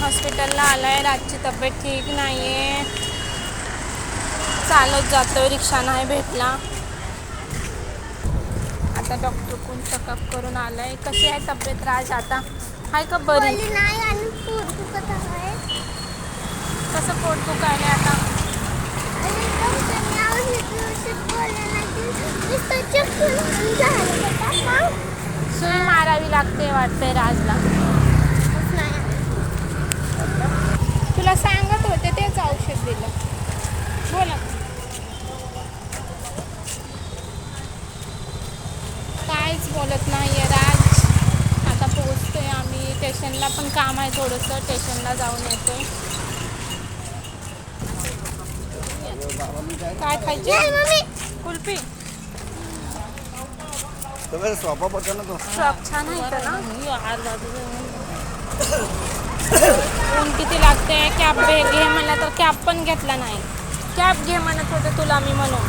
हॉस्पिटलला आलाय. राजची तब्येत ठीक नाही आहे. चालत जातोय, रिक्षा नाही भेटला. आता डॉक्टर कोण चेकअप करून आलाय. कशी आहे तब्येत राज आता? आहे का बरी? नाही आणि पोट दुखत आहे. कसं पोट दुखायला आता? आणि डॉक्टरने औषध बोलले नाही. नुसतं चक्कर झालं. सुई मारावी लागते वाटतंय राजला. तुला सांगत होते तेच औषध दिलं. बोला. काहीच बोलत नाहीये राज. आता पोहोचतोय आम्ही. स्टेशनला पण काम आहे थोडंसं. स्टेशनला जाऊन येतोय. काय खायची? कुल्फी. शॉप छान आहे ना. ऊन किती लागते. कॅब घे म्हणलं तर कॅब पण घेतला नाही. कॅब घे म्हणत होते तुला मी म्हणून.